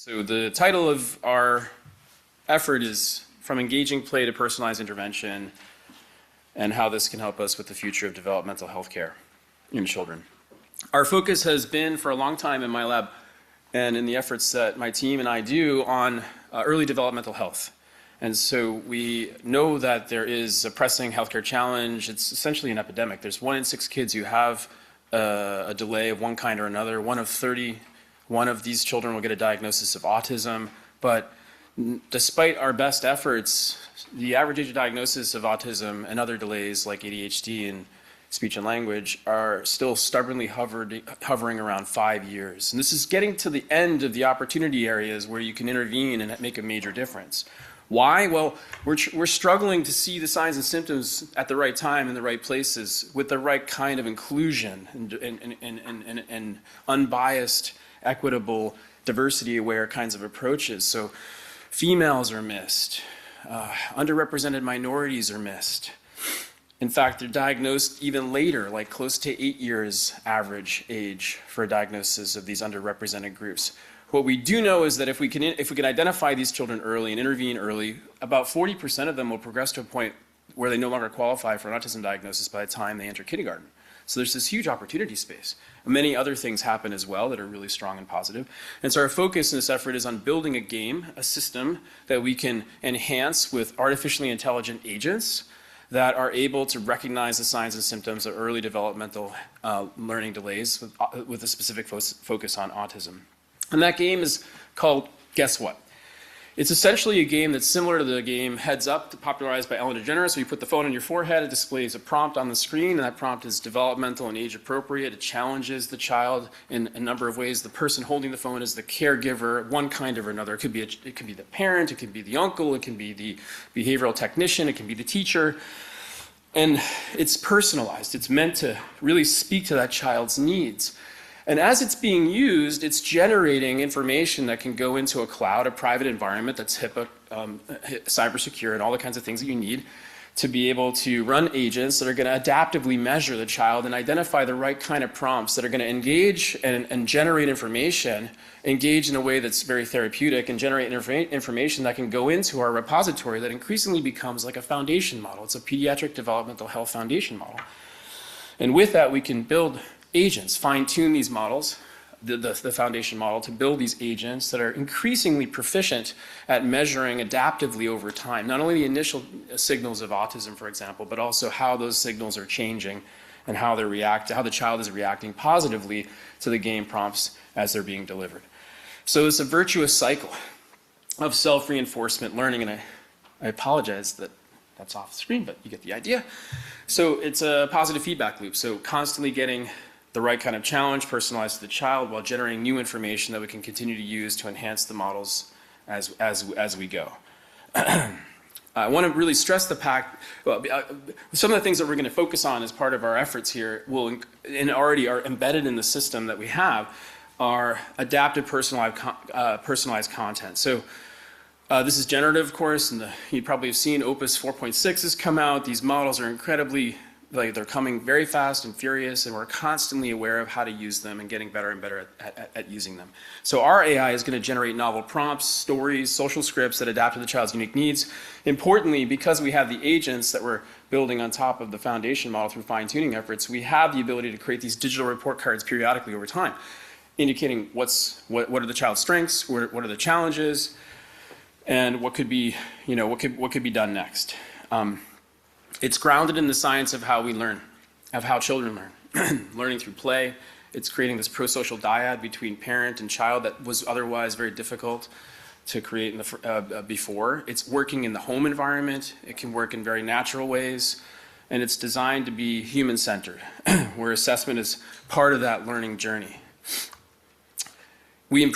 So the title of our effort is From Engaging Play to Personalized Intervention, and how this can help us with the future of developmental health care in children. Our focus has been for a long time in my lab and in the efforts that my team and I do on early developmental health. And so we know that there is a pressing healthcare challenge. It's essentially an epidemic. There's 1 in 6 kids who have a delay of one kind or another. 1 of 30, one of these children will get a diagnosis of autism. But despite our best efforts, the average age of diagnosis of autism and other delays like ADHD and speech and language are still stubbornly hovering around 5 years. And this is getting to the end of the opportunity areas where you can intervene and make a major difference. Why? Well, we're struggling to see the signs and symptoms at the right time in the right places with the right kind of inclusion and unbiased, equitable, diversity-aware kinds of approaches. So females are missed. Underrepresented minorities are missed. In fact, they're diagnosed even later, like close to 8 years average age for a diagnosis of these underrepresented groups. What we do know is that if we can identify these children early and intervene early, about 40% of them will progress to a point where they no longer qualify for an autism diagnosis by the time they enter kindergarten. So there's this huge opportunity space. Many other things happen as well that are really strong and positive. And so our focus in this effort is on building a game, a system that we can enhance with artificially intelligent agents that are able to recognize the signs and symptoms of early developmental learning delays with a specific focus on autism. And that game is called GuessWhat. It's essentially a game that's similar to the game Heads Up, popularized by Ellen DeGeneres. So you put the phone on your forehead, it displays a prompt on the screen, and that prompt is developmental and age appropriate. It challenges the child in a number of ways. The person holding the phone is the caregiver, one kind or another. It could be the parent, it could be the uncle, it can be the behavioral technician, it can be the teacher. And it's personalized. It's meant to really speak to that child's needs. And as it's being used, it's generating information that can go into a cloud, a private environment that's HIPAA, cyber secure, and all the kinds of things that you need to be able to run agents that are going to adaptively measure the child and identify the right kind of prompts that are going to engage and generate information, engage in a way that's very therapeutic, and generate information that can go into our repository that increasingly becomes like a foundation model. It's a pediatric developmental health foundation model. And with that, we can build agents, fine-tune these models, the foundation model, to build these agents that are increasingly proficient at measuring adaptively over time, not only the initial signals of autism, for example, but also how those signals are changing and how the child is reacting positively to the game prompts as they're being delivered. So it's a virtuous cycle of self-reinforcement learning, and I apologize that that's off the screen, but you get the idea. So it's a positive feedback loop, so constantly getting the right kind of challenge personalized to the child while generating new information that we can continue to use to enhance the models as we go. I want to really stress the fact, some of the things that we're going to focus on as part of our efforts here and already are embedded in the system that we have are adaptive personalized content. So this is generative, of course, and you probably have seen Opus 4.6 has come out. These models are incredibly, they're coming very fast and furious, and we're constantly aware of how to use them and getting better and better at using them. So our AI is going to generate novel prompts, stories, social scripts that adapt to the child's unique needs. Importantly, because we have the agents that we're building on top of the foundation model through fine-tuning efforts, we have the ability to create these digital report cards periodically over time, indicating what are the child's strengths, what are the challenges, and what could be, what could be done next. It's grounded in the science of how we learn, of how children learn, learning through play. It's creating this pro-social dyad between parent and child that was otherwise very difficult to create before. It's working in the home environment. It can work in very natural ways, and it's designed to be human-centered, where assessment is part of that learning journey. We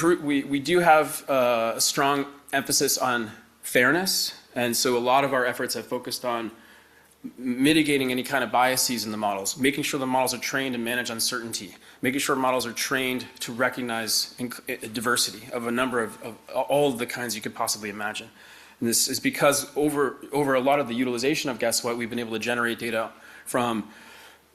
do have a strong emphasis on fairness, and so a lot of our efforts have focused on mitigating any kind of biases in the models, making sure the models are trained to manage uncertainty, making sure models are trained to recognize diversity of a number of all of the kinds you could possibly imagine. And this is because over a lot of the utilization of GuessWhat, we've been able to generate data from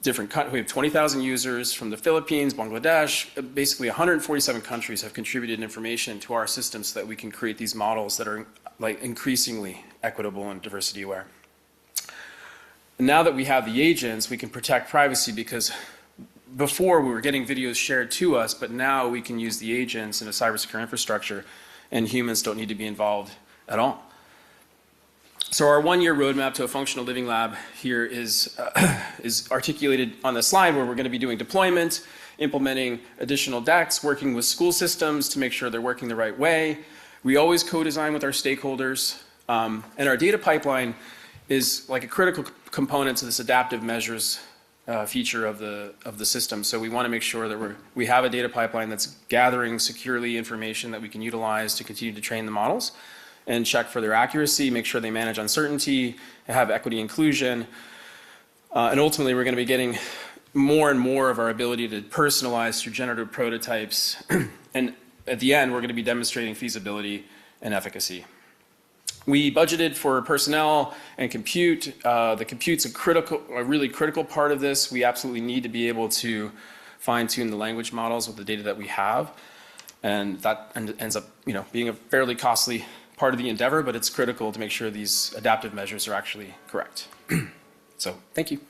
we have 20,000 users from the Philippines, Bangladesh, basically 147 countries have contributed information to our system so that we can create these models that are like increasingly equitable and diversity aware. And now that we have the agents, we can protect privacy because before we were getting videos shared to us, but now we can use the agents in a cybersecure infrastructure and humans don't need to be involved at all. So our one-year roadmap to a functional living lab here is articulated on the slide where we're going to be doing deployment, implementing additional decks, working with school systems to make sure they're working the right way. We always co-design with our stakeholders. And our data pipeline is like a critical component to this adaptive measures feature of the system. So we want to make sure that we have a data pipeline that's gathering securely information that we can utilize to continue to train the models and check for their accuracy, make sure they manage uncertainty, have equity inclusion. And ultimately, we're going to be getting more and more of our ability to personalize through generative prototypes. And at the end, we're going to be demonstrating feasibility and efficacy. We budgeted for personnel and compute. The compute's a really critical part of this. We absolutely need to be able to fine-tune the language models with the data that we have. And that ends up being a fairly costly part of the endeavor, but it's critical to make sure these adaptive measures are actually correct. So, thank you.